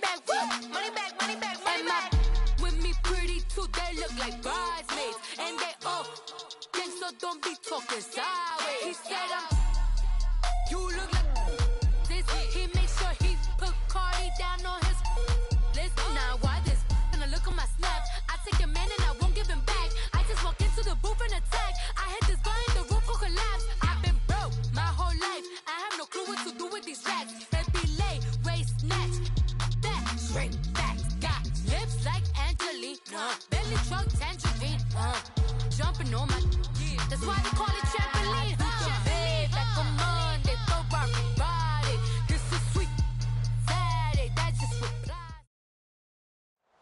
back, woo. Money back, money back, money back. With me pretty too, they look like bridesmaids. And they all think so, don't be talking sideways. He said you look like this. He makes sure he put Cardi down on his list. Now why this? And I look at my snap. I take a man and I won't give him back. I just walk into the booth and attack. I hit this button, the roof will collapse. I've been broke my whole life. I have no clue what to do with these racks. Baby lay, waist snatch, that straight back. Got lips like Angelina, belly truck tangerine. Jumping on my, that's why they call it trampoline. Babe, like a Monday, Ferrari body. This is sweet Saturday, that's just reply.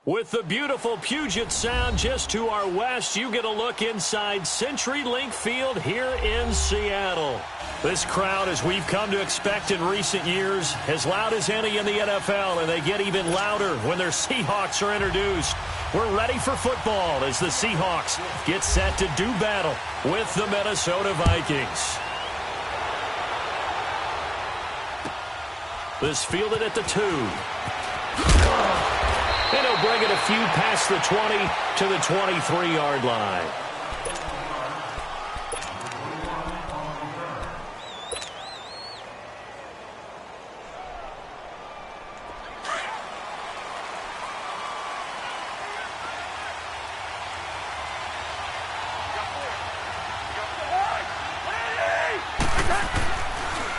With the beautiful Puget Sound just to our west, you get a look inside CenturyLink Field here in Seattle. This crowd, as we've come to expect in recent years, as loud as any in the NFL, and they get even louder when their Seahawks are introduced. We're ready for football as the Seahawks get set to do battle with the Minnesota Vikings. This fielded at the 2. And he'll bring it a few past the 20 to the 23-yard line.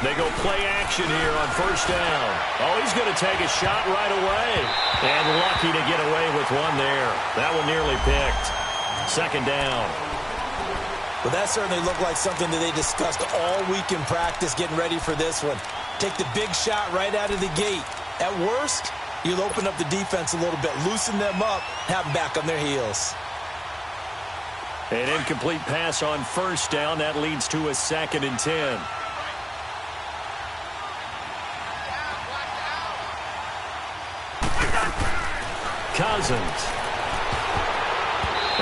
They go play action here on first down. Oh, he's going to take a shot right away. And lucky to get away with one there. That one nearly picked. Second down. Well, that certainly looked like something that they discussed all week in practice getting ready for this one. Take the big shot right out of the gate. At worst, you'll open up the defense a little bit, loosen them up, have them back on their heels. An incomplete pass on first down. That leads to a 2nd and 10. Cousins.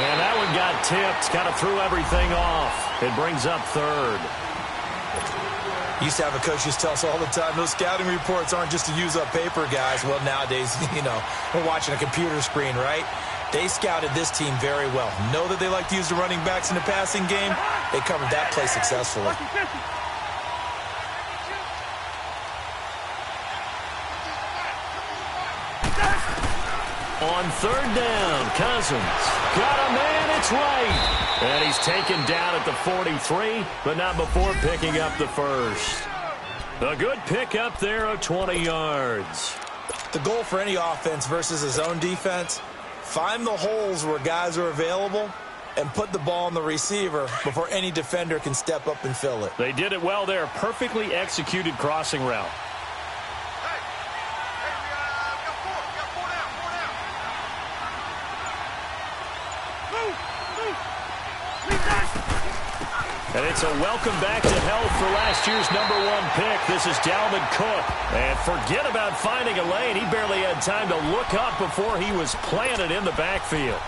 And that one got tipped. Kind of threw everything off. It brings up 3rd. Used to have a coach just tell us all the time, those scouting reports aren't just to use up paper, guys. Well, nowadays, we're watching a computer screen, right? They scouted this team very well. Know that they like to use the running backs in the passing game. They covered that play successfully. On 3rd down, Cousins got a man, it's right. And he's taken down at the 43, but not before picking up the first. A good pickup there of 20 yards. The goal for any offense versus his own defense, find the holes where guys are available and put the ball on the receiver before any defender can step up and fill it. They did it well there. Perfectly executed crossing route. And it's a welcome back to health for last year's #1 pick. This is Dalvin Cook. And forget about finding a lane. He barely had time to look up before he was planted in the backfield.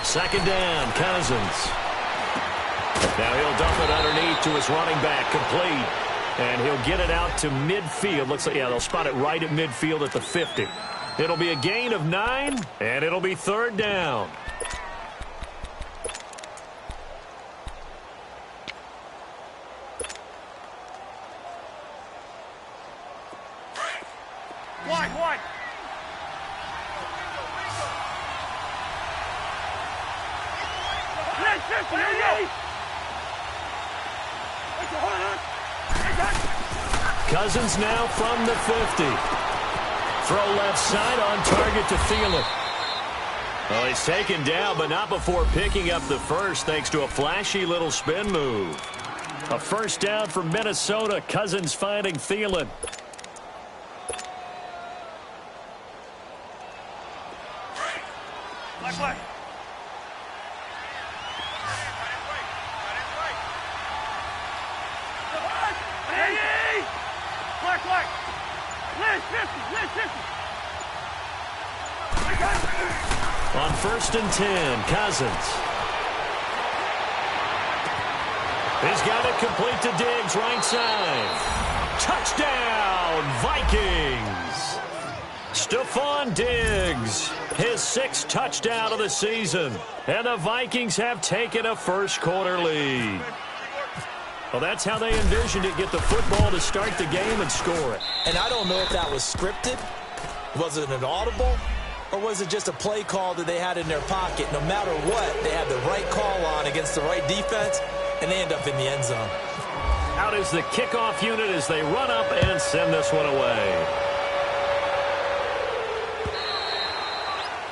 Second down, Cousins. Now he'll dump it underneath to his running back, complete. And he'll get it out to midfield. Looks like, yeah, they'll spot it right at midfield at the 50. It'll be a gain of 9, and it'll be 3rd down. Wide. Cousins now from the 50. Throw left side on target to Thielen. Well, he's taken down, but not before picking up the first thanks to a flashy little spin move. A first down for Minnesota. Cousins finding Thielen. On 1st and 10, Cousins. He's got it complete to Diggs, right side. Touchdown, Vikings! Stephon Diggs, his 6th touchdown of the season. And the Vikings have taken a first-quarter lead. Well, that's how they envisioned it, get the football to start the game and score it. And I don't know if that was scripted. Was it an audible? Or was it just a play call that they had in their pocket? No matter what, they had the right call on against the right defense, and they end up in the end zone. Out is the kickoff unit as they run up and send this one away.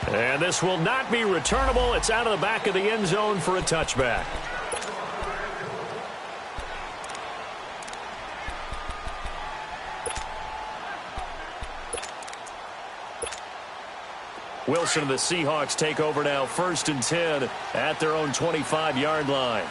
And this will not be returnable. It's out of the back of the end zone for a touchback. Wilson and the Seahawks take over now, 1st and 10 at their own 25-yard line.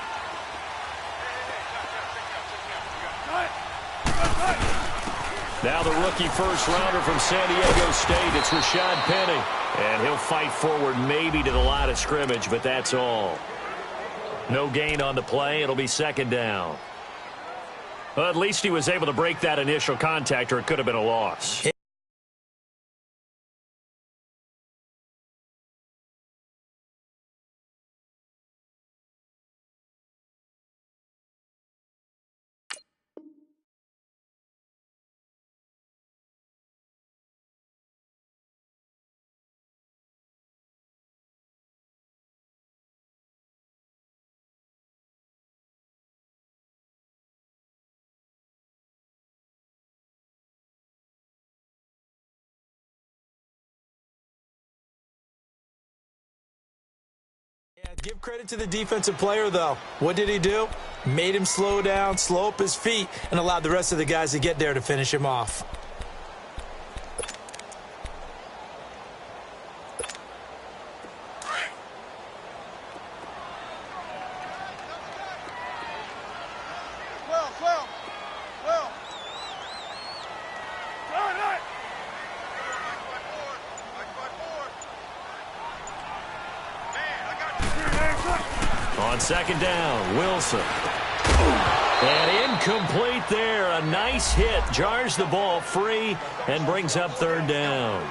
Now the rookie first-rounder from San Diego State, it's Rashad Penny. And he'll fight forward maybe to the line of scrimmage, but that's all. No gain on the play. It'll be 2nd down. Well, at least he was able to break that initial contact, or it could have been a loss. Yeah, give credit to the defensive player, though. What did he do? Made him slow down, slow up his feet, and allowed the rest of the guys to get there to finish him off. On 2nd down, Wilson. And incomplete there. A nice hit. Jars the ball free and brings up 3rd down.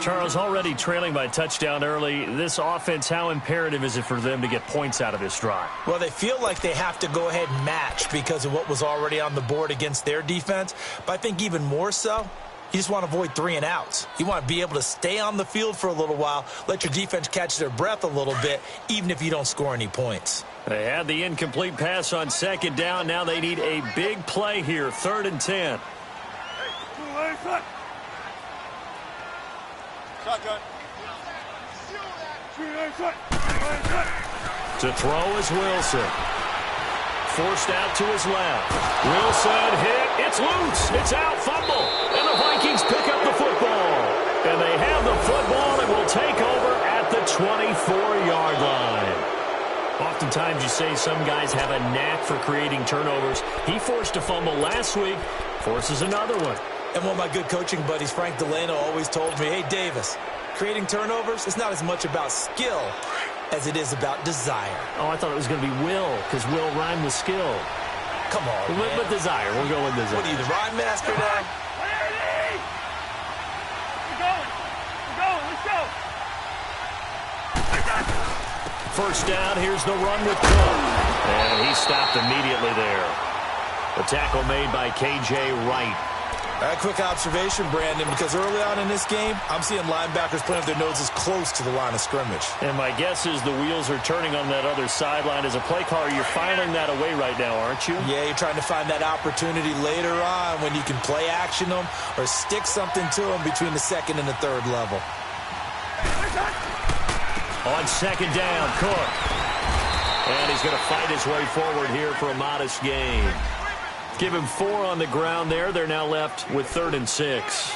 Charles, already trailing by touchdown early. This offense, how imperative is it for them to get points out of this drive? Well, they feel like they have to go ahead and match because of what was already on the board against their defense. But I think even more so, you just want to avoid 3 and outs. You want to be able to stay on the field for a little while, let your defense catch their breath a little bit, even if you don't score any points. They had the incomplete pass on 2nd down. Now they need a big play here, 3rd and 10. Shotgun. To throw is Wilson. Forced out to his left. Wilson hit. It's loose. It's out. Fumble. And the Vikings pick up the football. And they have the football and will take over at the 24-yard line. Oftentimes you say some guys have a knack for creating turnovers. He forced a fumble last week. Forces another one. And one of my good coaching buddies, Frank Delano, always told me, hey, Davis, creating turnovers is not as much about skill as it is about desire. Oh, I thought it was going to be will, because will rhyme with skill. Come on, man. With desire. We'll go with desire. What are you, the rhyme master now? First down, here's the run with Cook. And he stopped immediately there. The tackle made by K.J. Wright. A quick observation, Brandon, because early on in this game, I'm seeing linebackers playing with their noses close to the line of scrimmage. And my guess is the wheels are turning on that other sideline. As a play caller, you're filing that away right now, aren't you? Yeah, you're trying to find that opportunity later on when you can play action them or stick something to them between the 2nd and the 3rd level. On 2nd down, Cook. And he's going to fight his way forward here for a modest gain. Give him 4 on the ground there. They're now left with 3rd and 6.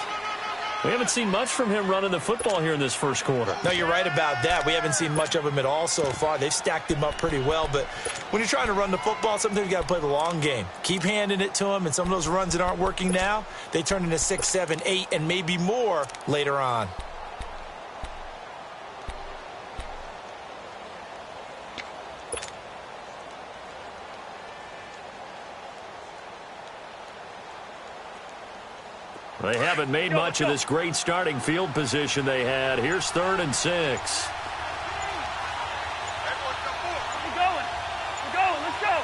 We haven't seen much from him running the football here in this first quarter. No, you're right about that. We haven't seen much of him at all so far. They've stacked him up pretty well, but when you're trying to run the football, sometimes you got to play the long game. Keep handing it to him, and some of those runs that aren't working now, they turn into 6, 7, 8, and maybe more later on. They haven't made much of this great starting field position they had. Here's 3rd and 6. We're going. Let's go.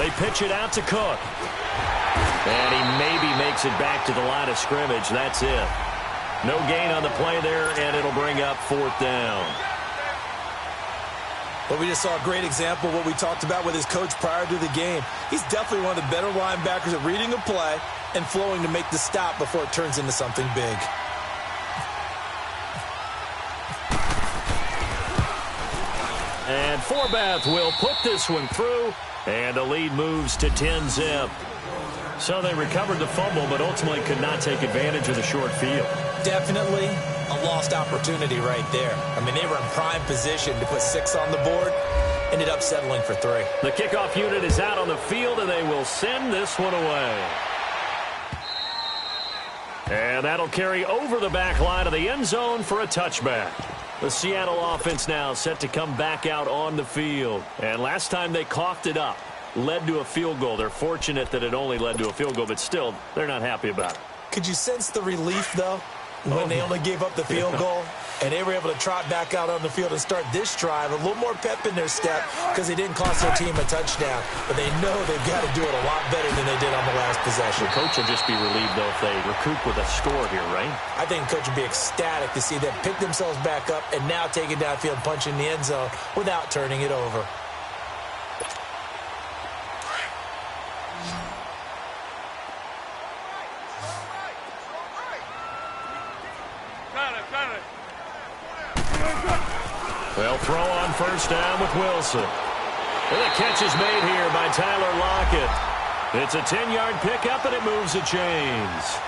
They pitch it out to Cook. And he maybe makes it back to the line of scrimmage. That's it. No gain on the play there, and it'll bring up 4th down. But we just saw a great example of what we talked about with his coach prior to the game. He's definitely one of the better linebackers at reading a play and flowing to make the stop before it turns into something big. And Forbath will put this one through, and the lead moves to 10-zip. So they recovered the fumble, but ultimately could not take advantage of the short field. Definitely a lost opportunity right there. I mean, they were in prime position to put 6 on the board. Ended up settling for 3. The kickoff unit is out on the field, and they will send this one away. And that'll carry over the back line of the end zone for a touchback. The Seattle offense now set to come back out on the field. And last time they coughed it up, led to a field goal. They're fortunate that it only led to a field goal, but still, they're not happy about it. Could you sense the relief, though, when they only gave up the field goal? And they were able to trot back out on the field and start this drive. A little more pep in their step because they didn't cost their team a touchdown. But they know they've got to do it a lot better than they did on the last possession. The coach will just be relieved, though, if they recoup with a score here, right? I think the coach would be ecstatic to see them pick themselves back up and now take it downfield, punch in the end zone without turning it over. They'll throw on first down with Wilson. And the catch is made here by Tyler Lockett. It's a 10-yard pickup, and it moves the chains.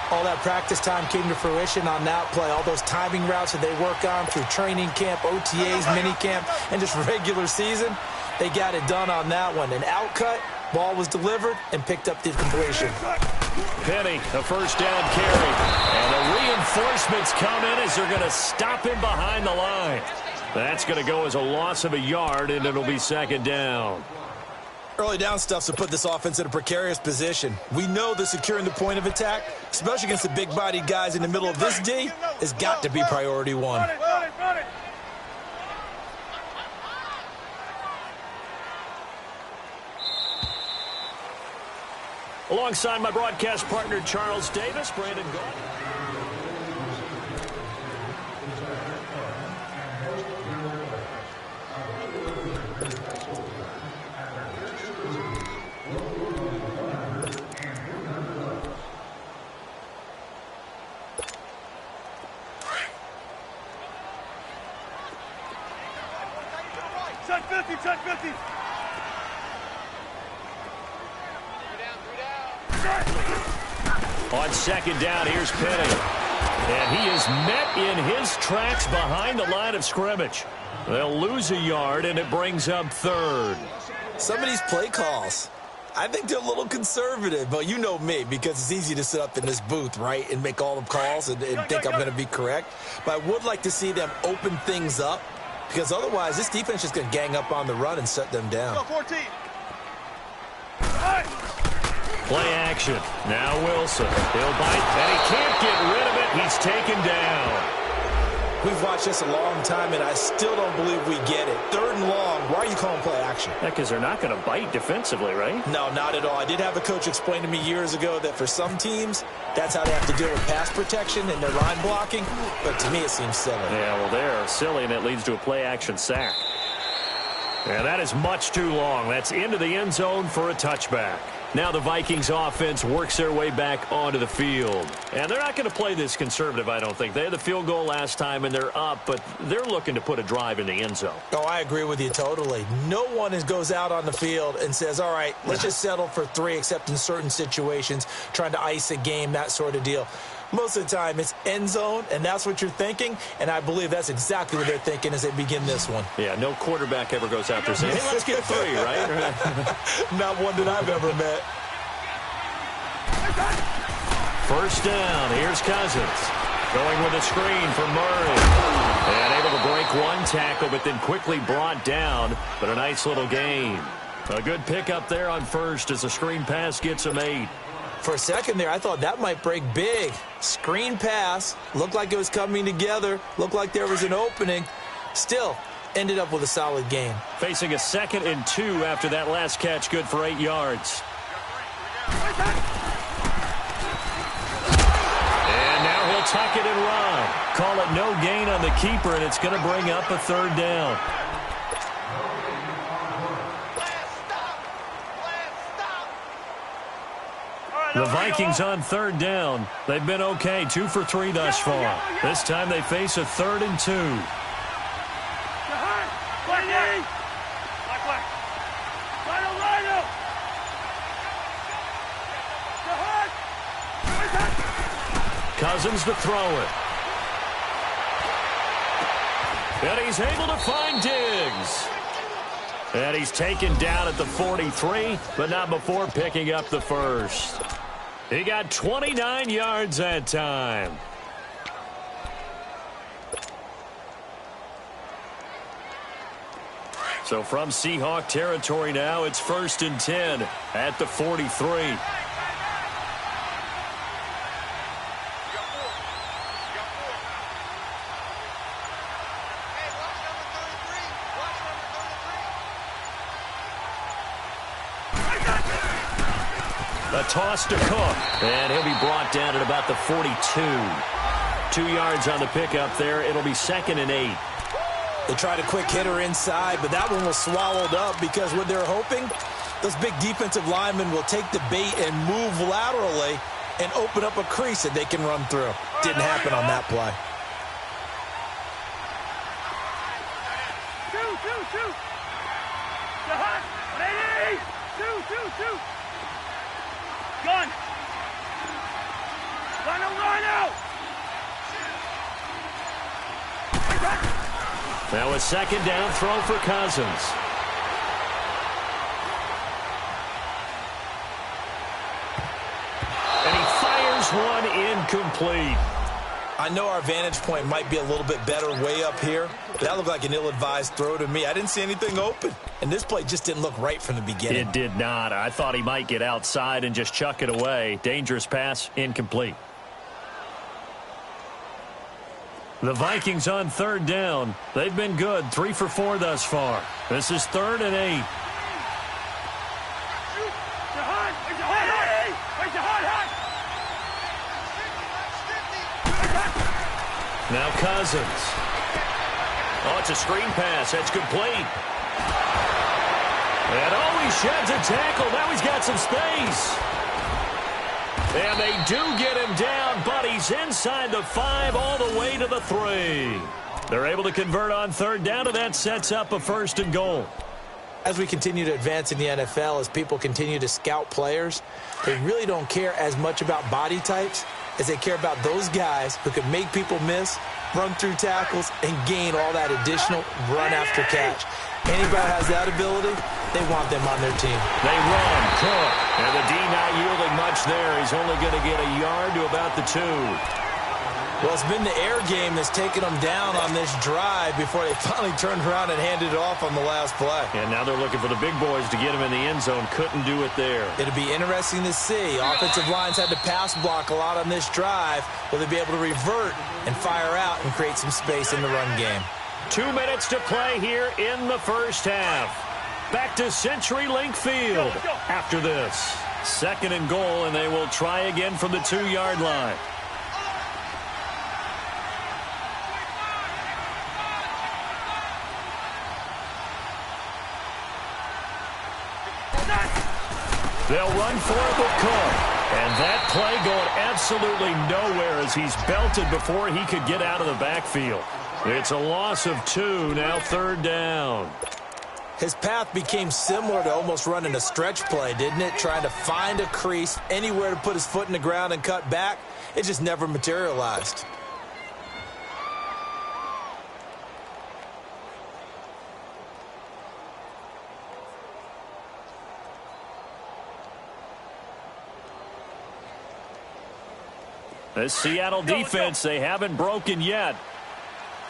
All that practice time came to fruition on that play. All those timing routes that they work on through training camp, OTAs, minicamp, and just regular season, they got it done on that one. An outcut, ball was delivered, and picked up the completion. Penny, a first down carry. And the reinforcements come in as they're going to stop him behind the line. That's going to go as a loss of a yard, and it'll be 2nd down. Early down stuff to put this offense in a precarious position. We know that securing the point of attack, especially against the big-bodied guys in the middle of this D, has got to be priority 1. Run it. Alongside my broadcast partner, Charles Davis, Brandon Gault. Check 50. On 2nd down, here's Penny. And he is met in his tracks behind the line of scrimmage. They'll lose a yard, and it brings up 3rd. Some of these play calls, I think they're a little conservative, but you know me, because it's easy to sit up in this booth, right, and make all the calls and think I'm going to be correct. But I would like to see them open things up, because otherwise this defense is going to gang up on the run and shut them down. Go 14. Play action. Now Wilson. He'll bite, and he can't get rid of it. He's taken down. We've watched this a long time, and I still don't believe we get it. 3rd and long. Why are you calling play action? Yeah, because they're not going to bite defensively, right? No, not at all. I did have a coach explain to me years ago that for some teams, that's how they have to deal with pass protection and their line blocking. But to me, it seems silly. Yeah, well, they're silly, and it leads to a play action sack. And that is much too long. That's into the end zone for a touchback. Now the Vikings offense works their way back onto the field. And they're not going to play this conservative, I don't think. They had the field goal last time, and they're up, but they're looking to put a drive in the end zone. Oh, I agree with you totally. No one goes out on the field and says, all right, let's just settle for 3, except in certain situations, trying to ice a game, that sort of deal. Most of the time, it's end zone, and that's what you're thinking, and I believe that's exactly what they're thinking as they begin this one. Yeah, no quarterback ever goes out there saying, hey, let's get 3, right? Not one that I've ever met. First down, here's Cousins. Going with a screen for Murray. And able to break one tackle, but then quickly brought down, but a nice little gain. A good pickup there on first as the screen pass gets him 8. For a second there, I thought that might break big. Screen pass. Looked like it was coming together. Looked like there was an opening. Still, ended up with a solid gain. Facing a 2nd and 2 after that last catch, good for 8 yards. And now he'll tuck it and run. Call it no gain on the keeper, and it's going to bring up a 3rd down. The Vikings on 3rd down. They've been okay, 2 for 3 thus far. This time they face a 3rd and 2. Cousins to throw it. And he's able to find Diggs. And he's taken down at the 43, but not before picking up the first. He got 29 yards that time. So from Seahawk territory now, it's 1st and 10 at the 43. A toss to Cook, and he'll be brought down at about the 42. 2 yards on the pickup there. It'll be 2nd and 8. They tried a quick hitter inside, but that one was swallowed up because what they're hoping, those big defensive linemen will take the bait and move laterally and open up a crease that they can run through. Didn't happen on that play. Gun! Rhino! Now a 2nd down throw for Cousins. And he fires one incomplete. I know our vantage point might be a little bit better way up here, but that looked like an ill-advised throw to me. I didn't see anything open, and this play just didn't look right from the beginning. It did not. I thought he might get outside and just chuck it away. Dangerous pass, incomplete. The Vikings on 3rd down. They've been good, 3 for 4 thus far. This is 3rd and 8. Now Cousins. Oh, it's a screen pass. That's complete. And he sheds a tackle. Now he's got some space. And they do get him down, but he's inside the 5 all the way to the 3. They're able to convert on 3rd down, and that sets up a 1st and goal. As we continue to advance in the NFL, as people continue to scout players, they really don't care as much about body types as they care about those guys who can make people miss, run through tackles, and gain all that additional run after catch. Anybody has that ability, they want them on their team. They run, Cook, and the D not yielding much there. He's only going to get a yard to about the 2. Well, it's been the air game that's taken them down on this drive before they finally turned around and handed it off on the last play. And now they're looking for the big boys to get him in the end zone. Couldn't do it there. It'll be interesting to see. Offensive lines had to pass block a lot on this drive. Will they be able to revert and fire out and create some space in the run game? 2 minutes to play here in the first half. Back to CenturyLink Field after this. 2nd and goal, and they will try again from the 2-yard line. They'll run for it with Cook. And that play going absolutely nowhere as he's belted before he could get out of the backfield. It's a loss of 2, now 3rd down. His path became similar to almost running a stretch play, didn't it? Trying to find a crease, anywhere to put his foot in the ground and cut back. It just never materialized. This Seattle defense, they haven't broken yet.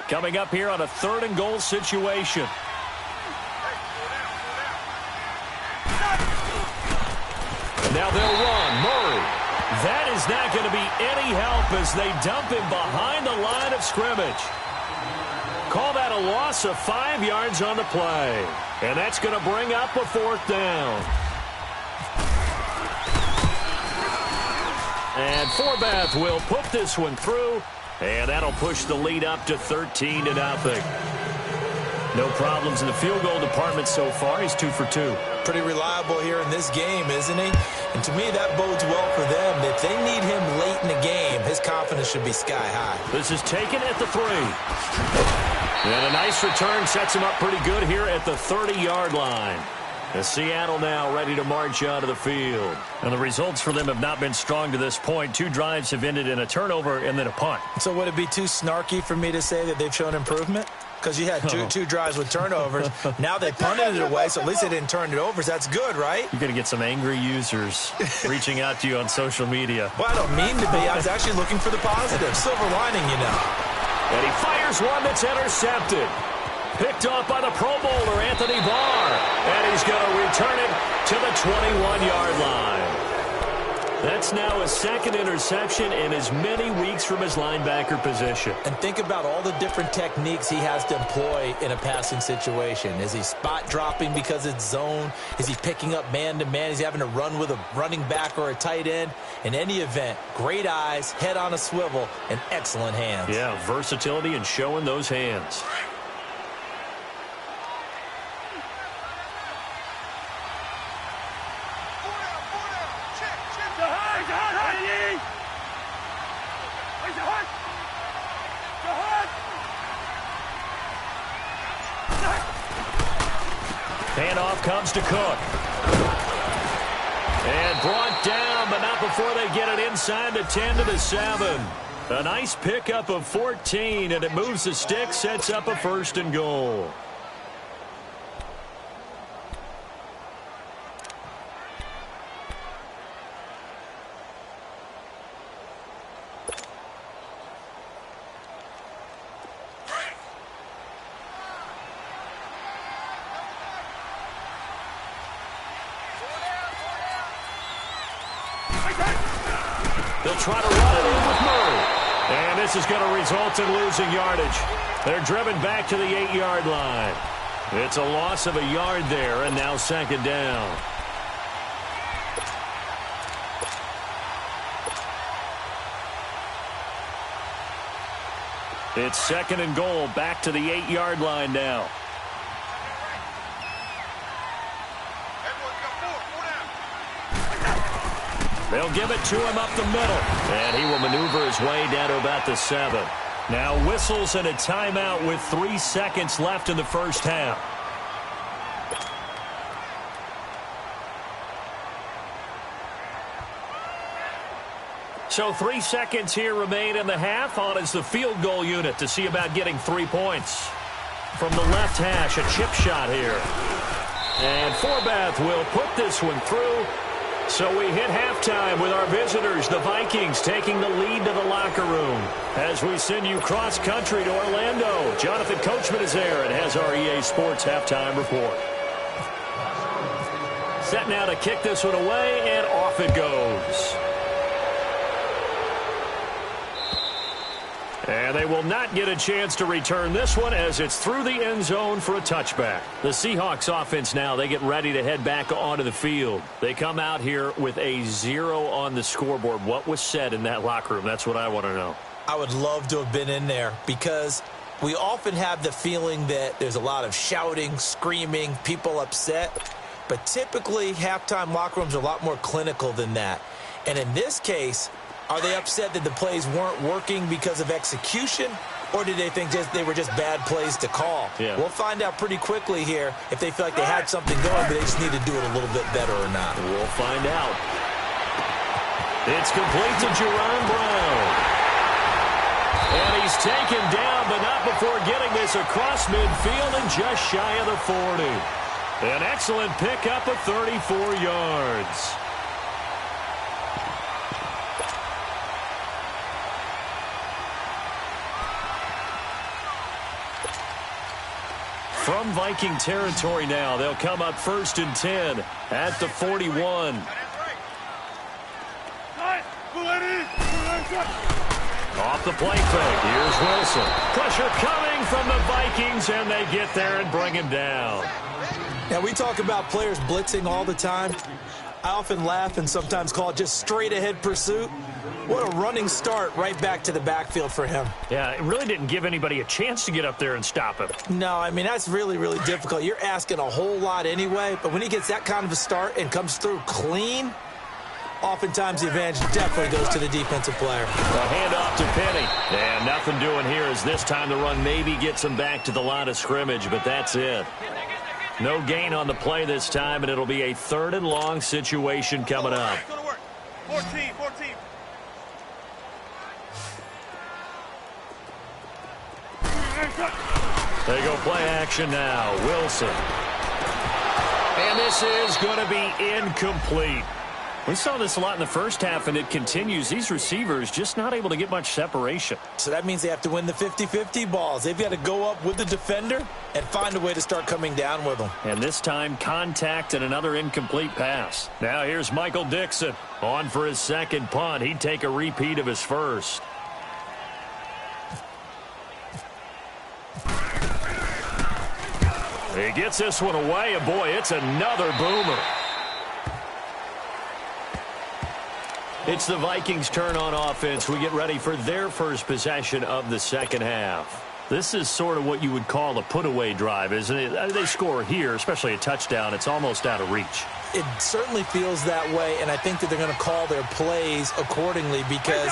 Coming up here on a 3rd and goal situation. Now they'll run. Murray. That is not going to be any help as they dump him behind the line of scrimmage. Call that a loss of 5 yards on the play. And that's going to bring up a 4th down. And Forbath will put this one through, and that'll push the lead up to 13-0. No problems in the field goal department so far. He's 2 for 2. Pretty reliable here in this game, isn't he? And to me, that bodes well for them. If they need him late in the game, his confidence should be sky high. This is taken at the 3. And a nice return sets him up pretty good here at the 30-yard line. And Seattle now ready to march out of the field. And the results for them have not been strong to this point. 2 drives have ended in a turnover and then a punt. So would it be too snarky for me to say that they've shown improvement? Because you had two drives with turnovers. Now they punted it away, so at least they didn't turn it over. So that's good, right? You're going to get some angry users reaching out to you on social media. Well, I don't mean to be. I was actually looking for the positive. Silver lining, you know. And he fires one that's intercepted. Picked off by the Pro Bowler, Anthony Barr. And he's going to return it to the 21-yard line. That's now his 2nd interception in as many weeks from his linebacker position. And think about all the different techniques he has to employ in a passing situation. Is he spot dropping because it's zone? Is he picking up man-to-man? Is he having to run with a running back or a tight end? In any event, great eyes, head on a swivel, and excellent hands. Yeah, versatility and showing those hands. Handoff comes to Cook. And brought down, but not before they get it inside the 10 to the 7. A nice pickup of 14, and it moves the stick, sets up a 1st and goal. They'll try to run it in with Murray. And this is going to result in losing yardage. They're driven back to the 8-yard line. It's a loss of a yard there, and now 2nd down. It's 2nd and goal, back to the 8-yard line now. They'll give it to him up the middle. And he will maneuver his way down to about the 7. Now whistles and a timeout with 3 seconds left in the first half. So 3 seconds here remain in the half. On is the field goal unit to see about getting 3 points. From the left hash, a chip shot here. And Forbath will put this one through. So we hit halftime with our visitors, the Vikings, taking the lead to the locker room. As we send you cross-country to Orlando, Jonathan Coachman is there and has our EA Sports halftime report. Set now to kick this one away, and off it goes. And they will not get a chance to return this one as it's through the end zone for a touchback. The Seahawks offense now, they get ready to head back onto the field. They come out here with a 0 on the scoreboard. What was said in that locker room? That's what I want to know. I would love to have been in there because we often have the feeling that there's a lot of shouting, screaming, people upset. But typically, halftime locker rooms are a lot more clinical than that. And in this case, are they upset that the plays weren't working because of execution, or did they think they were just bad plays to call? Yeah. We'll find out pretty quickly here if they feel like they had something going, but they just need to do it a little bit better or not. We'll find out. It's complete to Jerron Brown. And he's taken down, but not before getting this across midfield and just shy of the 40. An excellent pickup of 34 yards. From Viking territory now, they'll come up 1st and 10 at the 41. Off the play fake, here's Wilson. Pressure coming from the Vikings, and they get there and bring him down. Now, we talk about players blitzing all the time. I often laugh and sometimes call it just straight-ahead pursuit. What a running start right back to the backfield for him. Yeah, it really didn't give anybody a chance to get up there and stop him. No, I mean, that's really, really difficult. You're asking a whole lot anyway, but when he gets that kind of a start and comes through clean, oftentimes the advantage definitely goes to the defensive player. A handoff to Penny. And nothing doing here as this time the run maybe gets him back to the line of scrimmage, but that's it. No gain on the play this time, and it'll be a 3rd and long situation coming up. 14. They go play action now. Wilson. And this is going to be incomplete. We saw this a lot in the first half, and it continues. These receivers just not able to get much separation. So that means they have to win the 50-50 balls. They've got to go up with the defender and find a way to start coming down with them. And this time, contact and another incomplete pass. Now here's Michael Dixon on for his 2nd punt. He'd take a repeat of his first. He gets this one away, and boy, it's another boomer. It's the Vikings' turn on offense. We get ready for their first possession of the 2nd half. This is sort of what you would call a put-away drive, isn't it? They score here, especially a touchdown. It's almost out of reach. It certainly feels that way, and I think that they're going to call their plays accordingly because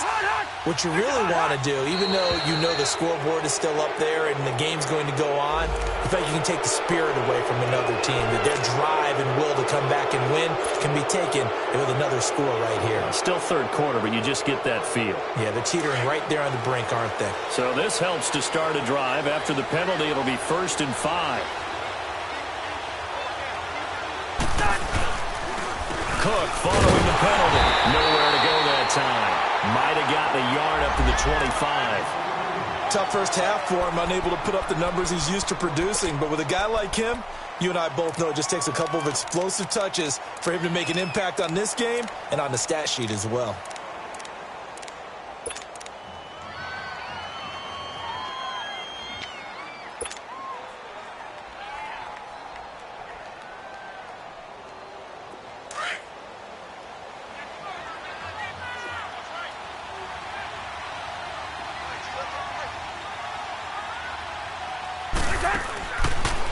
what you really want to do, even though you know the scoreboard is still up there and the game's going to go on, I feel like you can take the spirit away from another team, that their drive and will to come back and win can be taken with another score right here. Still 3rd quarter, but you just get that feel. Yeah, they're teetering right there on the brink, aren't they? So this helps to start a drive. After the penalty, it'll be 1st and 5. Cook following the penalty. Nowhere to go that time. Might have gotten a yard up to the 25. Tough first half for him, unable to put up the numbers he's used to producing. But with a guy like him, you and I both know it just takes a couple of explosive touches for him to make an impact on this game and on the stat sheet as well.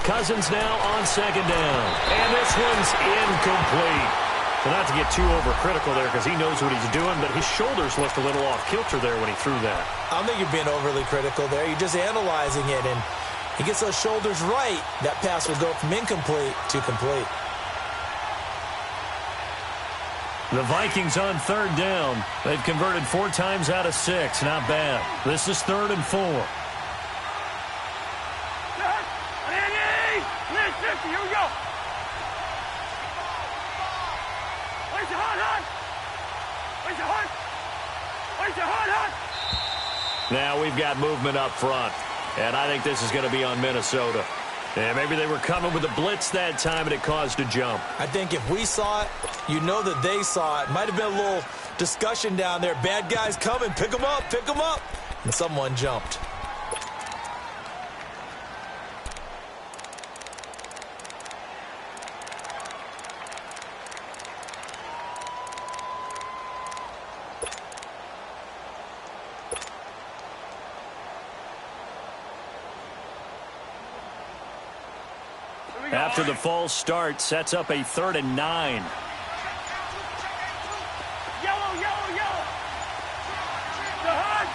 Cousins now on 2nd down. And this one's incomplete. So not to get too overcritical there because he knows what he's doing, but his shoulders looked a little off kilter there when he threw that. I don't think you're being overly critical there. You're just analyzing it, and he gets those shoulders right. That pass will go from incomplete to complete. The Vikings on 3rd down. They've converted 4 times out of 6. Not bad. This is 3rd and 4. Here we go. Where's your heart? Where's your heart? Where's your heart? Now we've got movement up front. And I think this is going to be on Minnesota. And maybe they were coming with a blitz that time and it caused a jump. I think if we saw it, you know that they saw it. Might have been a little discussion down there. Bad guys coming. Pick them up. Pick them up. And someone jumped. after the false start. Sets up a 3rd and 9. Yellow, yellow, yellow. Behind.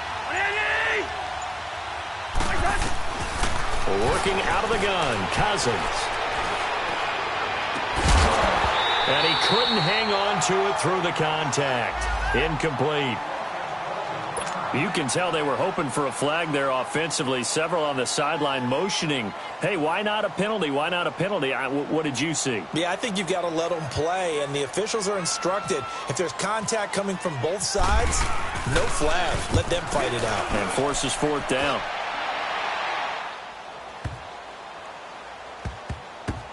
Working out of the gun, Cousins. And he couldn't hang on to it through the contact. Incomplete. You can tell they were hoping for a flag there offensively. Several on the sideline motioning, hey, why not a penalty? Why not a penalty? What did you see? Yeah, I think you've got to let them play, and the officials are instructed. If there's contact coming from both sides, no flag. Let them fight it out. And forces 4th down.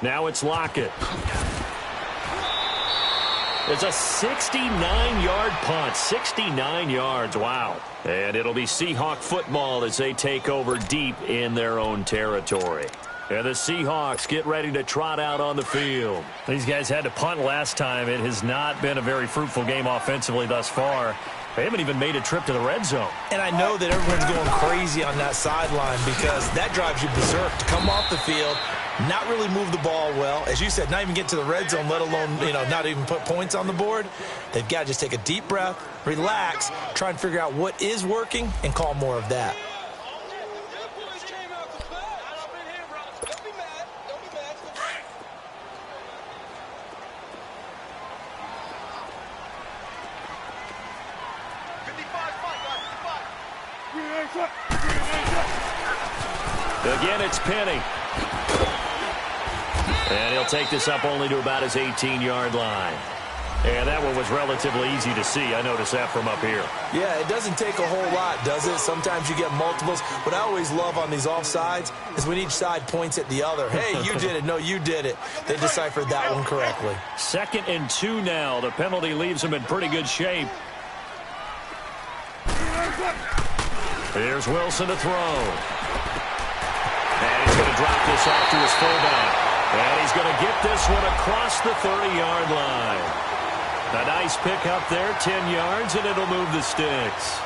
Now it's Lockett. It's a 69-yard punt. 69 yards. Wow. And it'll be Seahawk football as they take over deep in their own territory. And the Seahawks get ready to trot out on the field. These guys had to punt last time. It has not been a very fruitful game offensively thus far. They haven't even made a trip to the red zone. And I know that everyone's going crazy on that sideline because that drives you berserk to come off the field, not really move the ball well. As you said, not even get to the red zone, let alone, not even put points on the board. They've got to just take a deep breath, relax, try and figure out what is working, and call more of that. Again, it's Penny. And he'll take this up only to about his 18-yard line. And that one was relatively easy to see. I noticed that from up here. Yeah, it doesn't take a whole lot, does it? Sometimes you get multiples. What I always love on these offsides is when each side points at the other. Hey, you did it. No, you did it. They deciphered that one correctly. 2nd and 2 now. The penalty leaves them in pretty good shape. Here's Wilson to throw. And he's going to drop this off to his fullback. And he's going to get this one across the 30-yard line. A nice pick up there, 10 yards, and it'll move the sticks.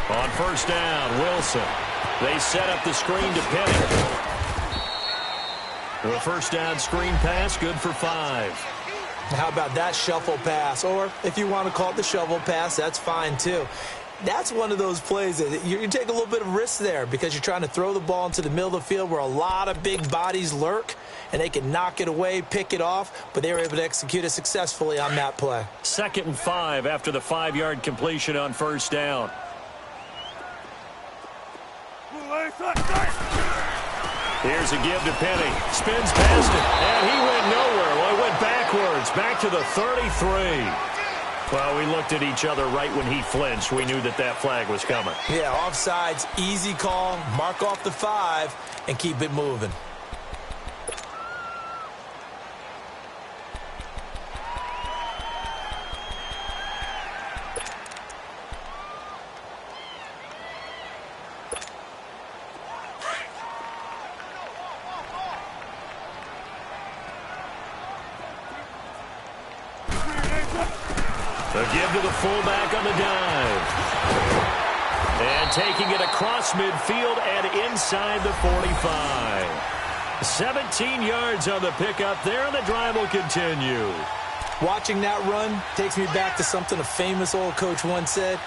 On 1st down, Wilson. They set up the screen to Penny. The 1st down screen pass, good for 5. How about that shuffle pass? Or if you want to call it the shovel pass, that's fine too. That's one of those plays that you take a little bit of risk there because you're trying to throw the ball into the middle of the field where a lot of big bodies lurk, and they can knock it away, pick it off, but they were able to execute it successfully on that play. 2nd and 5 after the 5-yard completion on 1st down. Here's a give to Penny. Spins past it, and he went nowhere. Well, he went backwards, back to the 33. Well, we looked at each other right when he flinched. We knew that that flag was coming. Yeah, offsides, easy call, mark off the 5, and keep it moving. A give to the fullback on the dive. And taking it across midfield and inside the 45. 17 yards on the pickup there, and the drive will continue. Watching that run takes me back to something a famous old coach once said.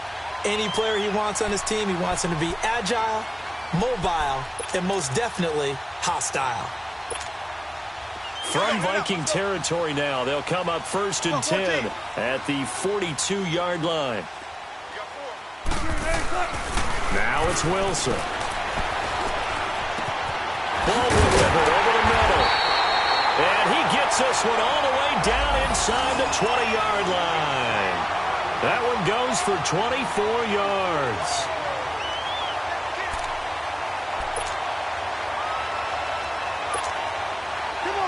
Any player he wants on his team, he wants him to be agile, mobile, and most definitely hostile. From Viking territory now, they'll come up 1st and 10 at the 42-yard line. Now it's Wilson. Baldwin with it over the middle. And he gets this one all the way down inside the 20-yard line. That one goes for 24 yards.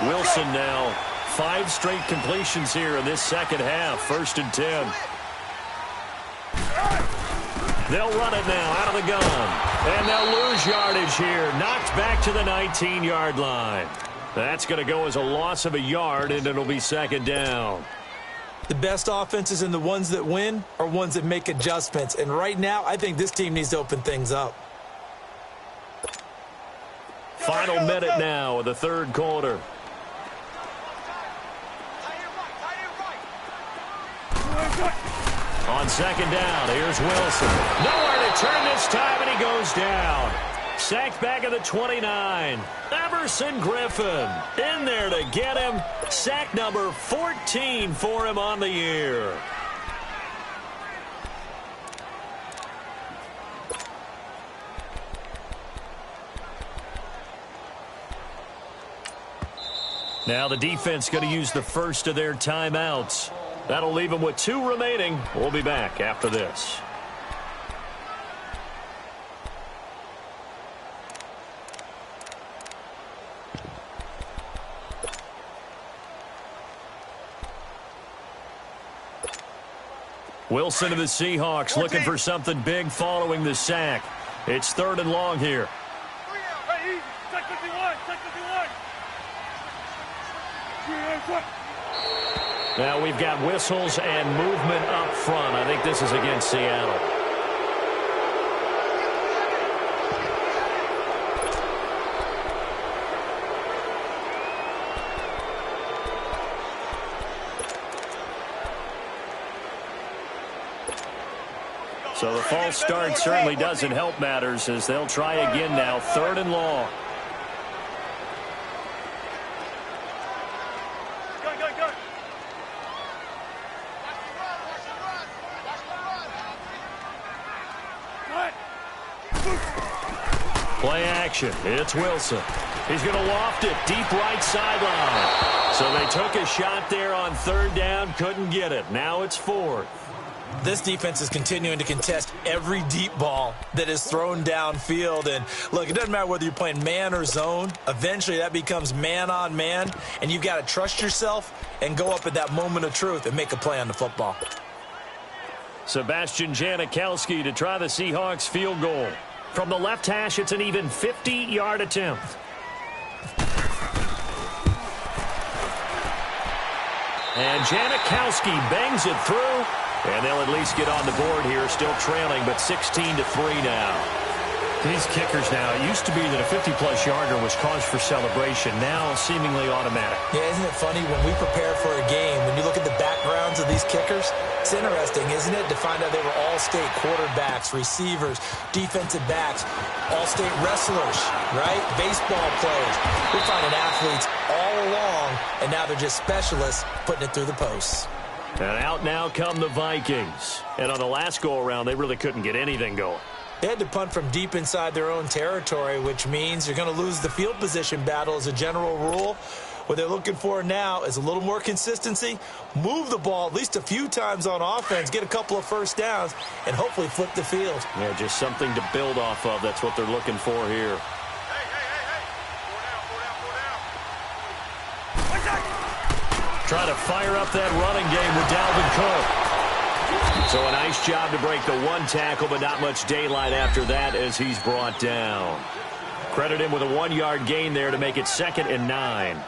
Wilson now, 5 straight completions here in this second half. 1st and 10. They'll run it now out of the gun. And they'll lose yardage here. Knocked back to the 19-yard line. That's going to go as a loss of a yard, and it'll be second down. The best offenses and the ones that win are ones that make adjustments. And right now, I think this team needs to open things up. Final minute now of the third quarter. On second down, here's Wilson. Nowhere to turn this time, and he goes down. Sacked back at the 29. Everson Griffin in there to get him. Sack number 14 for him on the year. Now the defense going to use the first of their timeouts. That'll leave them with 2 remaining. We'll be back after this. Wilson of the Seahawks looking for something big following the sack. It's 3rd and long here. Now we've got whistles and movement up front. I think this is against Seattle. So the false start certainly doesn't help matters as they'll try again now. 3rd and long. Play action. It's Wilson. He's going to loft it deep right sideline. So they took a shot there on 3rd down. Couldn't get it. Now it's 4th. This defense is continuing to contest every deep ball that is thrown downfield. And, look, it doesn't matter whether you're playing man or zone. Eventually that becomes man on man. And you've got to trust yourself and go up at that moment of truth and make a play on the football. Sebastian Janikowski to try the Seahawks field goal. From the left hash, it's an even 50-yard attempt. And Janikowski bangs it through. And they'll at least get on the board here, still trailing, but 16-3 now. These kickers now, it used to be that a 50-plus yarder was cause for celebration, now seemingly automatic. Yeah, isn't it funny when we prepare for a game, when you look at the backgrounds of these kickers, it's interesting, isn't it, to find out they were all-state quarterbacks, receivers, defensive backs, all-state wrestlers, right? Baseball players. We're finding athletes all along, and now they're just specialists putting it through the posts. And out now come the Vikings. And on the last go-around, they really couldn't get anything going. They had to punt from deep inside their own territory, which means you're going to lose the field position battle as a general rule. What they're looking for now is a little more consistency, move the ball at least a few times on offense, get a couple of first downs, and hopefully flip the field. Yeah, just something to build off of. That's what they're looking for here. Try to fire up that running game with Dalvin Cook. So a nice job to break the 1 tackle, but not much daylight after that as he's brought down. Credit him with a 1-yard gain there to make it 2nd and 9.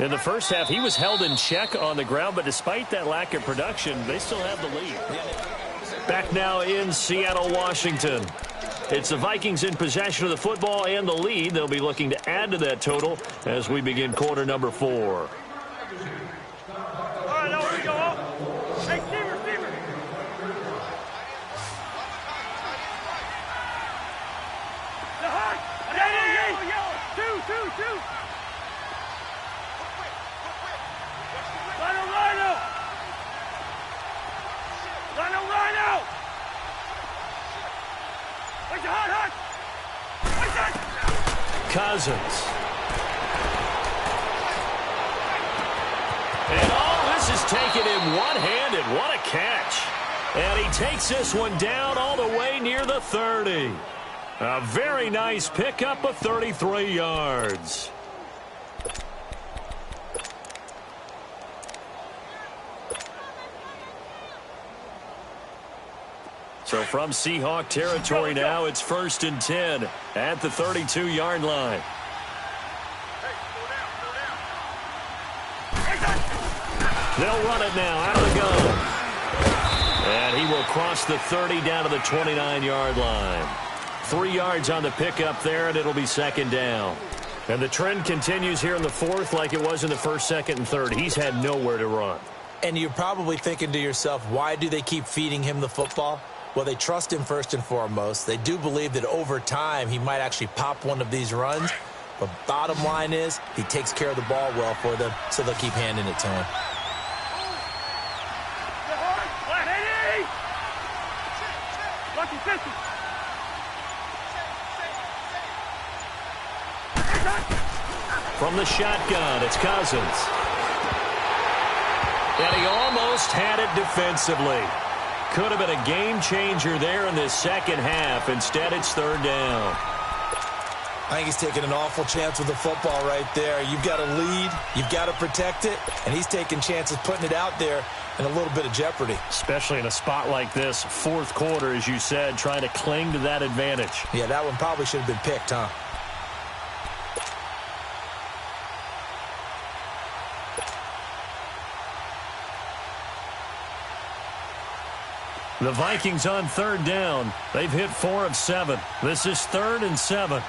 In the first half, he was held in check on the ground, but despite that lack of production, they still have the lead. Back now in Seattle, Washington. It's the Vikings in possession of the football and the lead. They'll be looking to add to that total as we begin quarter number 4. Cousins. And all this is taken in one-handed. What a catch. And he takes this one down all the way near the 30. A very nice pickup of 33 yards. So from Seahawk territory now, it's 1st and 10 at the 32-yard line. They'll run it now out of the gun. And he will cross the 30 down to the 29-yard line. 3 yards on the pickup there, and it'll be 2nd down. And the trend continues here in the 4th like it was in the 1st, 2nd, and 3rd. He's had nowhere to run. And you're probably thinking to yourself, why do they keep feeding him the football? Well, they trust him first and foremost. They do believe that over time he might actually pop one of these runs. But bottom line is he takes care of the ball well for them, so they'll keep handing it to him. From the shotgun, it's Cousins. And he almost had it defensively. Could have been a game changer there in this second half. Instead, it's 3rd down. I think he's taking an awful chance with the football right there. You've got to lead, you've got to protect it, and he's taking chances putting it out there in a little bit of jeopardy. Especially in a spot like this, 4th quarter, as you said, trying to cling to that advantage. Yeah, that one probably should have been picked, huh? The Vikings on 3rd down. They've hit 4 of 7. This is 3rd and 7.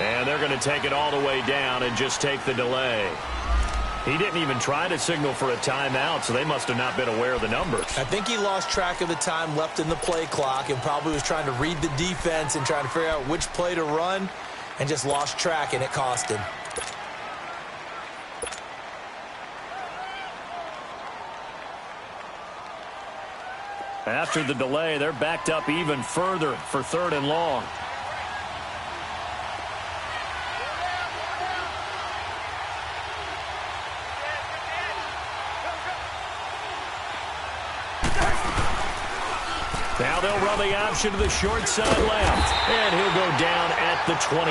And they're going to take it all the way down and just take the delay. He didn't even try to signal for a timeout, so they must have not been aware of the numbers. I think he lost track of the time left in the play clock and probably was trying to read the defense and trying to figure out which play to run, and just lost track, and it cost him. After the delay, they're backed up even further for 3rd and long. Now they'll run the option to the short side left. And he'll go down at the 28.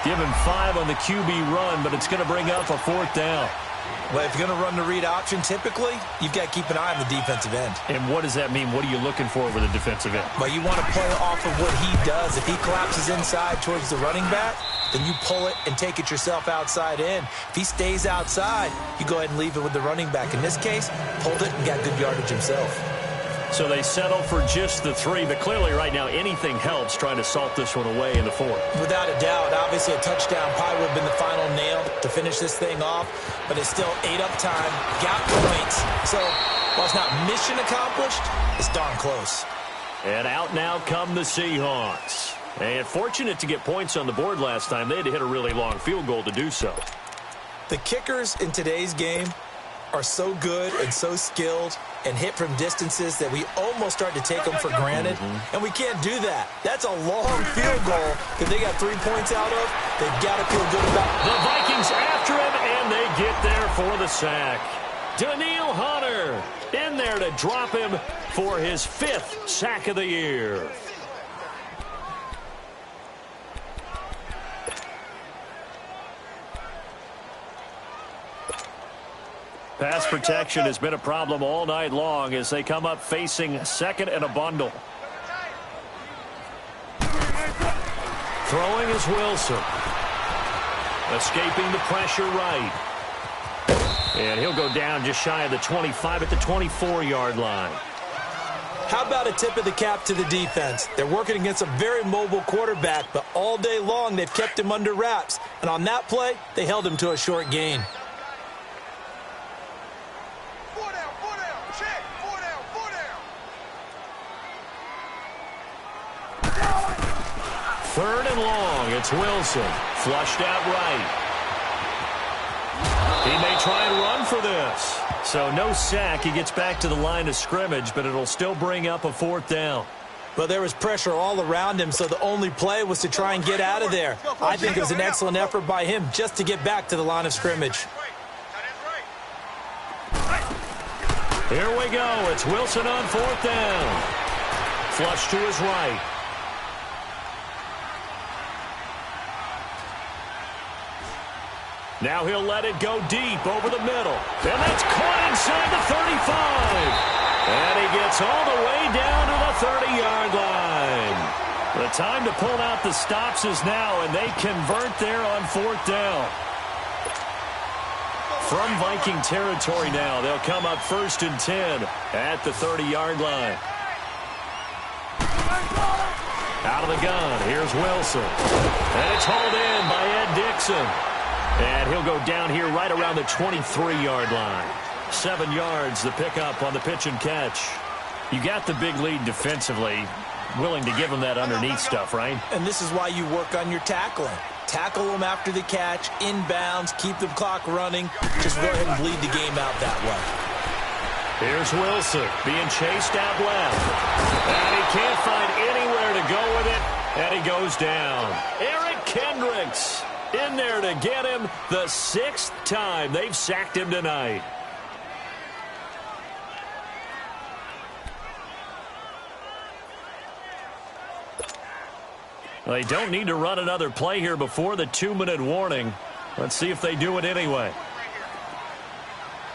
Give him 5 on the QB run, but it's going to bring up a 4th down. Well, if you're going to run the read option, typically, you've got to keep an eye on the defensive end. And what does that mean? What are you looking for with the defensive end? Well, you want to play off of what he does. If he collapses inside towards the running back, then you pull it and take it yourself outside in. If he stays outside, you go ahead and leave it with the running back. In this case, pulled it and got good yardage himself. So they settle for just the 3, but clearly right now anything helps trying to salt this one away in the 4th. Without a doubt, obviously a touchdown probably would have been the final nail to finish this thing off, but it's still 8 up time, got points. So while it's not mission accomplished, it's darn close. And out now come the Seahawks. And fortunate to get points on the board last time. They had to hit a really long field goal to do so. The kickers in today's game are so good and so skilled and hit from distances that we almost start to take them for granted, and we can't do that. That's a long field goal that they got 3 points out of. They've got to feel good about it. The Vikings after him, and they get there for the sack. Daniil Hunter in there to drop him for his 5th sack of the year. Pass protection has been a problem all night long as they come up facing 2nd and a bundle. Throwing is Wilson. Escaping the pressure right. And he'll go down just shy of the 25 at the 24-yard line. How about a tip of the cap to the defense? They're working against a very mobile quarterback, but all day long they've kept him under wraps. And on that play, they held him to a short gain. Third and long, it's Wilson. Flushed out right. He may try and run for this. So no sack. He gets back to the line of scrimmage, but it'll still bring up a 4th down. Well, there was pressure all around him, so the only play was to try and get out of there. I think it was an excellent effort by him just to get back to the line of scrimmage. Here we go. It's Wilson on 4th down. Flush to his right. Now he'll let it go deep over the middle. And that's caught inside the 35. And he gets all the way down to the 30-yard line. The time to pull out the stops is now, and they convert there on 4th down. From Viking territory now, they'll come up 1st and 10 at the 30-yard line. Out of the gun, here's Wilson. And it's hauled in by Ed Dixon. And he'll go down here right around the 23-yard line. 7 yards, the pickup on the pitch and catch. You got the big lead defensively. Willing to give them that underneath stuff, right? And this is why you work on your tackling. Tackle them after the catch, inbounds, keep the clock running. Just go ahead and bleed the game out that way. Here's Wilson being chased out left. And he can't find anywhere to go with it. And he goes down. Eric Kendricks in there to get him the 6th time they've sacked him tonight. They don't need to run another play here before the 2-minute warning. Let's see if they do it anyway.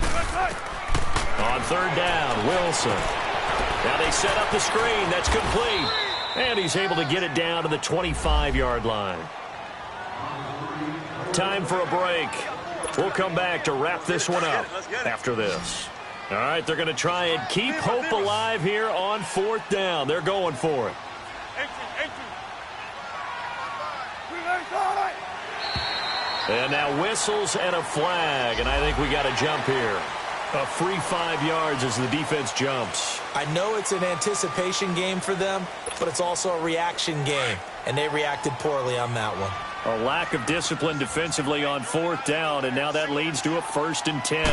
On 3rd down, Wilson. Now they set up the screen. That's complete. And he's able to get it down to the 25-yard line. Time for a break. We'll come back to wrap this one up after this. All right, they're going to try and keep hope alive here on 4th down. They're going for it. And now whistles and a flag, and I think we got a jump here. A free 5 yards as the defense jumps. I know it's an anticipation game for them, but it's also a reaction game, and they reacted poorly on that one. A lack of discipline defensively on 4th down, and now that leads to a 1st and 10.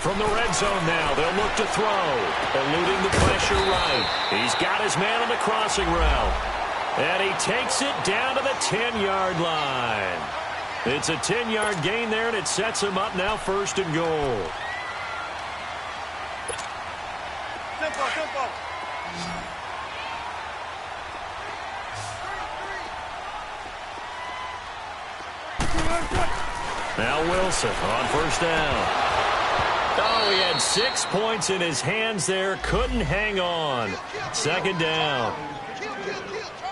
From the red zone now, they'll look to throw. Eluding the pressure right. He's got his man on the crossing route. And he takes it down to the 10-yard line. It's a 10-yard gain there, and it sets him up now 1st and goal. Tempo. Now Wilson on 1st down. Oh, he had 6 points in his hands there. Couldn't hang on. 2nd down.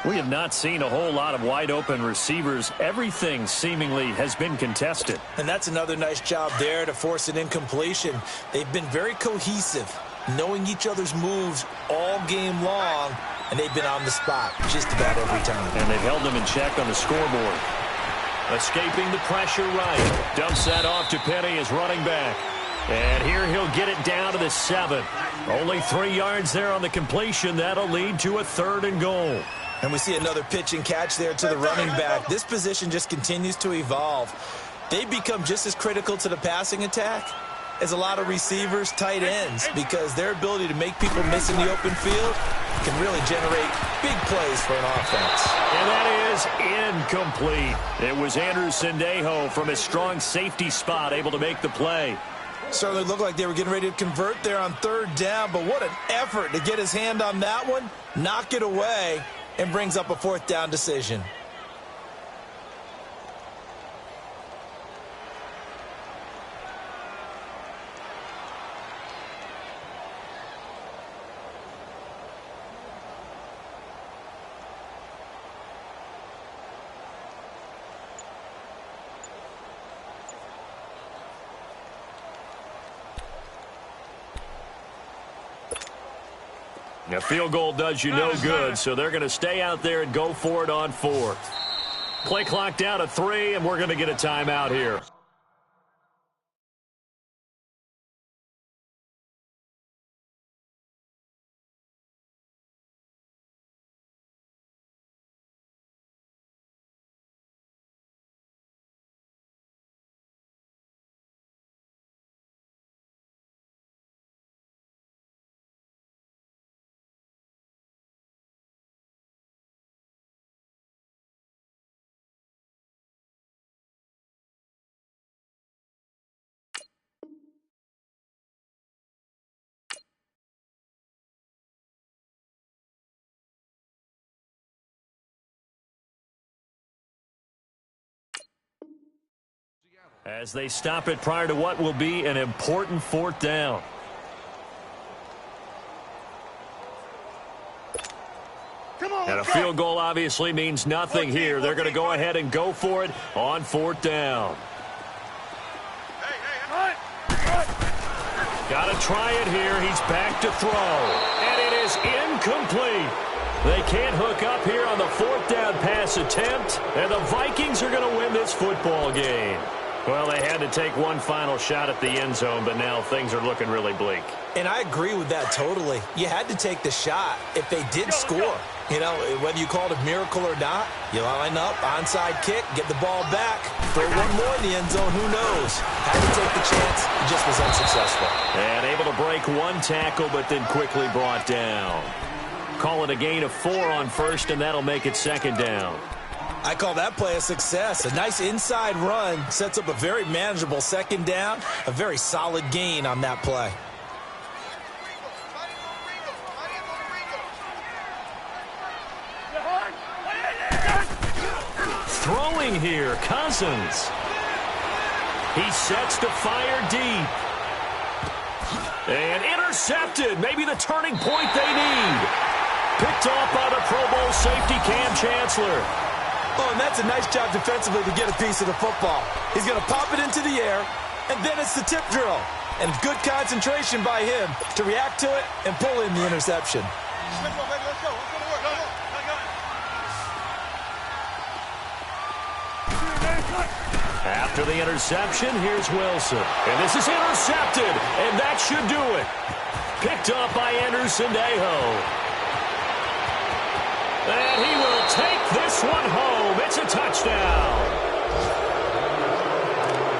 We have not seen a whole lot of wide-open receivers. Everything seemingly has been contested. And that's another nice job there to force an incompletion. They've been very cohesive, knowing each other's moves all game long, and they've been on the spot just about every time. And they've held them in check on the scoreboard. Escaping the pressure right. Dumps that off to Penny as running back. And here he'll get it down to the 7. Only 3 yards there on the completion. That'll lead to a 3rd and goal. And we see another pitch and catch there to the running back. This position just continues to evolve. They become just as critical to the passing attack as a lot of receivers, tight ends, because their ability to make people miss in the open field can really generate big plays for an offense. And that is incomplete. It was Andrew Sendejo from his strong safety spot able to make the play. Certainly looked like they were getting ready to convert there on 3rd down, but what an effort to get his hand on that one, knock it away, and brings up a 4th down decision. A field goal does you no good, so they're going to stay out there and go for it on 4th. Play clock down to 3, and we're going to get a timeout here. As they stop it prior to what will be an important 4th down. And a field goal obviously means nothing here. They're going to go ahead and go for it on 4th down. Got to try it here. He's back to throw. And it is incomplete. They can't hook up here on the 4th down pass attempt. And the Vikings are going to win this football game. Well, they had to take one final shot at the end zone, but now things are looking really bleak. And I agree with that totally. You had to take the shot if they did score. You know, whether you call it a miracle or not, you line up, onside kick, get the ball back, throw one more in the end zone, who knows? Had to take the chance, it just was unsuccessful. And able to break one tackle, but then quickly brought down. Call it a gain of 4 on 1st, and that'll make it 2nd down. I call that play a success. A nice inside run sets up a very manageable 2nd down, a very solid gain on that play. Throwing here, Cousins. He sets to fire deep. And intercepted. Maybe the turning point they need. Picked off by the Pro Bowl safety Cam Chancellor. Oh, and that's a nice job defensively to get a piece of the football. He's going to pop it into the air, and then it's the tip drill. And good concentration by him to react to it and pull in the interception. After the interception, here's Wilson. And this is intercepted, and that should do it. Picked up by Anderson-Dejo. And he will take this one home. It's a touchdown.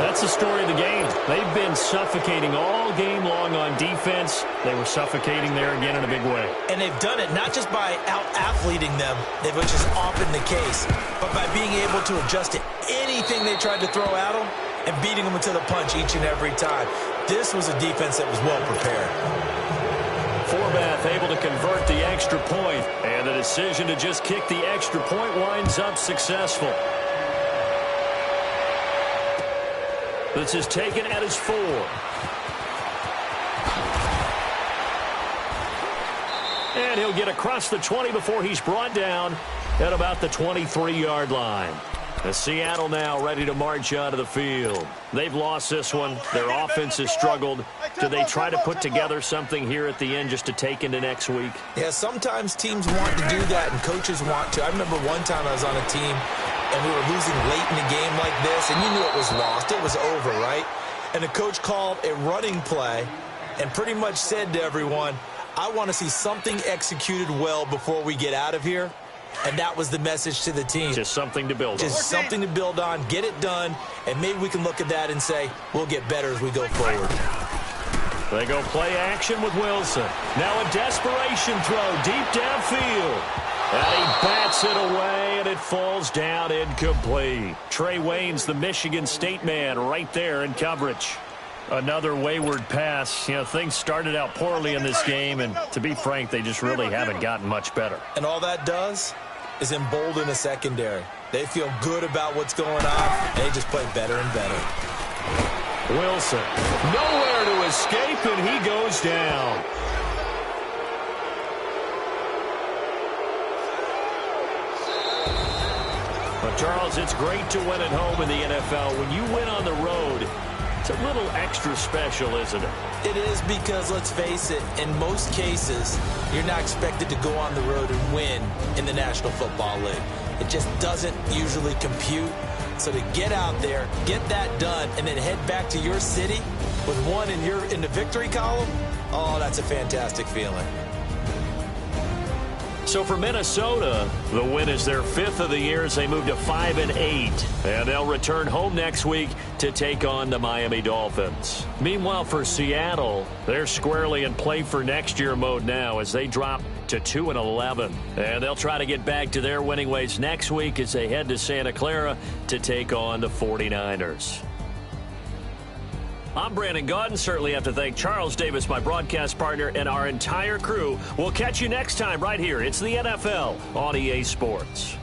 That's the story of the game. They've been suffocating all game long on defense. They were suffocating there again in a big way. And they've done it not just by out-athleting them, which is often the case, but by being able to adjust to anything they tried to throw at them and beating them to the punch each and every time. This was a defense that was well prepared. Forbath able to convert the extra point, and the decision to just kick the extra point winds up successful. This is taken at his 4. And he'll get across the 20 before he's brought down at about the 23-yard line. The Seattle now ready to march out of the field. They've lost this one. Their offense has struggled. Do they try to put together something here at the end just to take into next week? Yeah, sometimes teams want to do that and coaches want to. I remember one time I was on a team and we were losing late in a game like this, and you knew it was lost. It was over, right? And the coach called a running play and pretty much said to everyone, I want to see something executed well before we get out of here. And that was the message to the team. Just something to build on. Just something to build on, get it done, and maybe we can look at that and say, we'll get better as we go forward. They go play action with Wilson. Now a desperation throw deep downfield. And he bats it away, and it falls down incomplete. Trey Wayne's the Michigan State man right there in coverage. Another wayward pass. You know, things started out poorly in this game, and to be frank, they just really haven't gotten much better. And all that does is embolden the secondary. They feel good about what's going on, and they just play better and better. Wilson, nowhere to escape, and he goes down. But, Charles, it's great to win at home in the NFL. When you win on the road, it's a little extra special, isn't it? It is because, let's face it, in most cases, you're not expected to go on the road and win in the National Football League. It just doesn't usually compute. So to get out there, get that done, and then head back to your city with one in the victory column, oh, that's a fantastic feeling. So for Minnesota, the win is their 5th of the year as they move to 5-8. And they'll return home next week to take on the Miami Dolphins. Meanwhile, for Seattle, they're squarely in play for next year mode now as they drop to 2-11. And they'll try to get back to their winning ways next week as they head to Santa Clara to take on the 49ers. I'm Brandon Gaudin. Certainly have to thank Charles Davis, my broadcast partner, and our entire crew. We'll catch you next time right here. It's the NFL on EA Sports.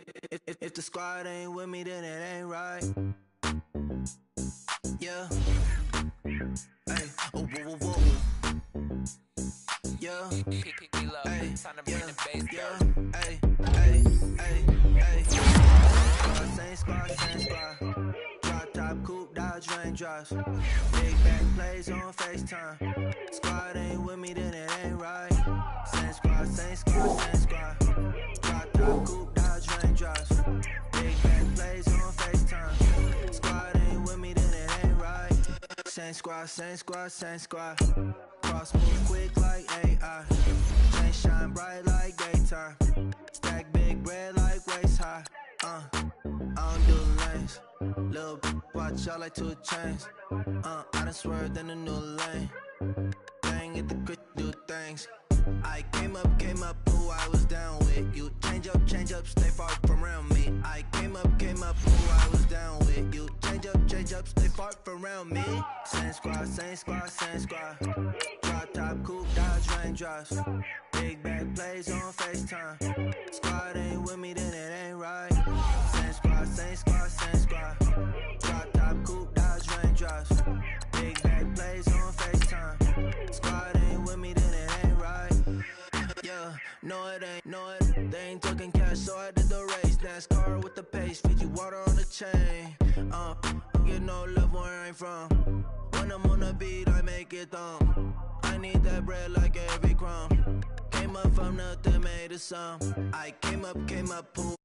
If the squad ain't with me, then it ain't right. Yeah. Hey. Oh, whoa, whoa, whoa. Yeah. Hey. Yeah. Hey. Hey. Hey. Hey. Same squad, same squad. Drop top, coupe, Dodge raindrops. Big back plays on FaceTime. Squad ain't with me, then it ain't right. Same squad, same squad, same squad. Drop top, coupe, Dodge raindrops. Big back plays on FaceTime. Squad ain't with me, then it ain't right. Same squad, same squad, same squad. Cross move quick like AI. Chain shine bright like daytime. Stack big bread like waist high. I don't do lanes. Little watch out like 2 chains. I done swerved in a new lane. Bang at the crit, do things. I came up, who I was down with. You change up, stay far from around me. I came up, who I was down with. You change up, stay far from around me. Same squad, same squad, same squad. Drop top, coupe, Dodge raindrops. Big back plays on FaceTime. Squad ain't with me, then it ain't right. Same squad, same squad, same squad. Drop top, coupe, Dodge raindrops. Big back plays on FaceTime. Squad ain't with me, then it ain't right. Yeah, no it ain't, no it. They ain't talking cash, so I did the race. NASCAR with the pace, feed you water on the chain. Get no love where I'm from. When I'm on the beat, I make it thumb. I need that bread like every crumb. Came up from nothing, made a sum. I came up, who